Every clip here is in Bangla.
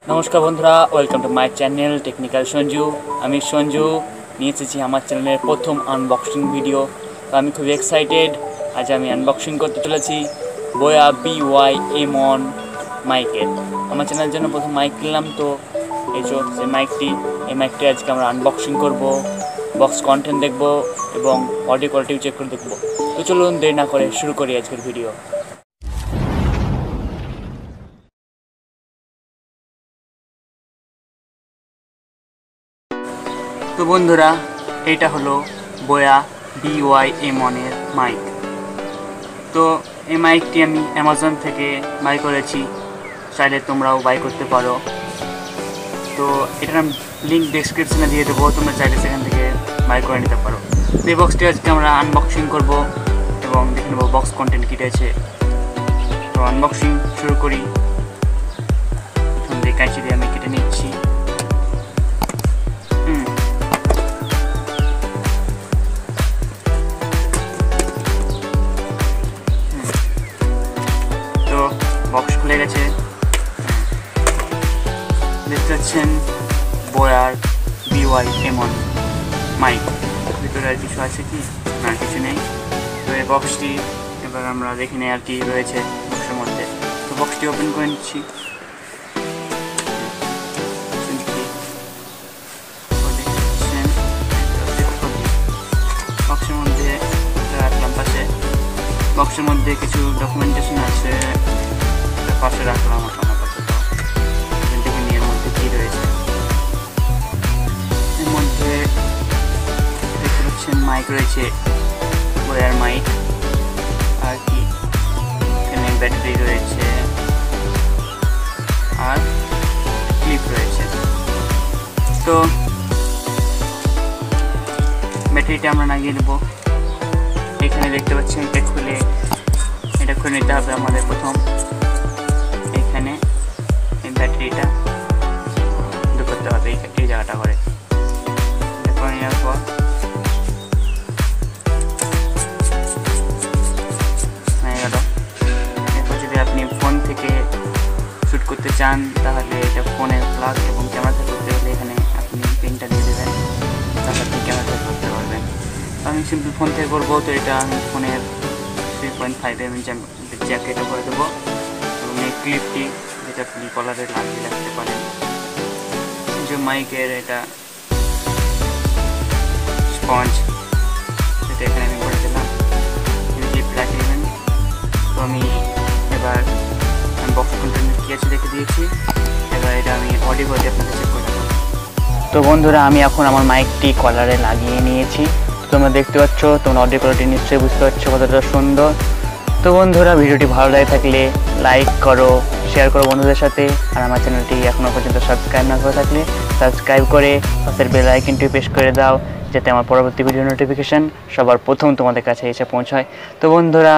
नमस्कार बंधुरा welcome to my channel technical Sanju. आमी संजू निये एसेछि आमार चैनेलेर प्रथम आनबक्सिंग भिडियो। तो आमी खूब एक्साइटेड। आज आमी आनबक्सिंग करते चलेछि बोया By-M1 माइकेर। आमार चैनेलेर जन्य प्रथम माइक किनलाम, तो এই যে মাইকটি আজকে আমরা আনবক্সিং করব, বক্স কন্টেন্ট দেখব এবং অডিও কোয়ালিটি চেক করে দেখব। তো চলুন দেরি না করে শুরু করি আজকের ভিডিও। তো বন্ধুরা, এইটা হলো বোয়া By-M1 এর মাইক। তো এই মাইকটি আমি অ্যামাজন থেকে বাই করেছি, চাইলে তোমরাও বাই করতে পারো। তো এটার আমি লিঙ্ক ডেসক্রিপশনে দিয়ে দেবো, তোমরা চাইলে সেখান থেকে বাই করে নিতে পারো। তো এই বক্সটি আজকে আমরা আনবক্সিং করব এবং দেখে নেবো বক্স কন্টেন্ট কী রয়েছে। তো আনবক্সিং শুরু করি। প্রথম দিয়ে কাঁচি দিয়ে আমি কেটে নিচ্ছি। তো বক্স খুলে গেছে, দেখতে পাচ্ছেন বোয়ার By-M1 মাইক। ভিতরে আর কিছু আছে কি না, কিছু নেই। তো এই বক্সটি এবার আমরা দেখি নেই আর কি রয়েছে বক্সের মধ্যে। তো বক্সটি ওপেন করে নিচ্ছি। বক্সের মধ্যে রাখলাম পাশে। বক্সের মধ্যে কিছু ডকুমেন্টেশন আছে, পাশে রাখলাম আপাতত। এর মধ্যে কি রয়েছে, এর মধ্যে দেখতে পাচ্ছেন মাইক রয়েছে, বোয়ার মাইক। আর কি এখানে ব্যাটারি রয়েছে আর ক্লিপ রয়েছে। তো ব্যাটারিটা আমরা লাগিয়ে নেব। এখানে দেখতে পাচ্ছেন এটা খুলে নিতে হবে আমাদের। প্রথম এখানে এই ব্যাটারিটা করতে হবে এই জায়গাটা করে নেওয়ার পর হয়ে গেল। এরপর যদি আপনি ফোন থেকে শ্যুট করতে চান, তাহলে এটা ফোনের প্লাগ এবং ক্যামেরা থেকে করতে হলে এখানে আপনি পিনটা দিয়ে দেবেন, তাহলে আপনি ক্যামেরা থেকে করতে পারবেন। আমি সিম্পল ফোন থেকে করবো, তো এটা আমি ফোনের 3.5mm জ্যাকেটে করে দেবো এবং এই ক্লিপটি যেটা আপনি কলারে লাগিয়ে রাখতে পারেন। যে মাইকের এটা স্পঞ্জ, সেটা এখানে আমি করে দিলাম, ক্লিপ লাগিয়ে দেবেন। তো আমি এবার বক্স কন্টেন্ট কী আছে দেখে দিয়েছি। এবার এটা আমি অডিও করে আপনাদের চেক করে দেবো। তো বন্ধুরা, আমি এখন আমার মাইকটি কলারে লাগিয়ে নিয়েছি। তোমরা দেখতে পাচ্ছ, তোমরা অডিও কোয়ালিটি নিশ্চয়ই বুঝতে পারছো কতটা সুন্দর। তো বন্ধুরা, ভিডিওটি ভালো লাগে থাকলে লাইক করো, শেয়ার করো বন্ধুদের সাথে। আর আমার চ্যানেলটি এখনও পর্যন্ত সাবস্ক্রাইব না করে থাকলে সাবস্ক্রাইব করে পাশের বেল আইকনটি প্রেস করে দাও, যাতে আমার পরবর্তী ভিডিও নোটিফিকেশান সবার প্রথম তোমাদের কাছে এসে পৌঁছায়। তো বন্ধুরা,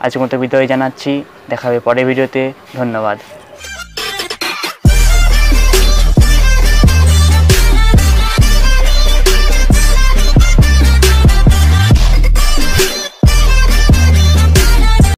আজকের মতো বিদায় জানাচ্ছি, দেখা হবে পরের ভিডিওতে। ধন্যবাদ।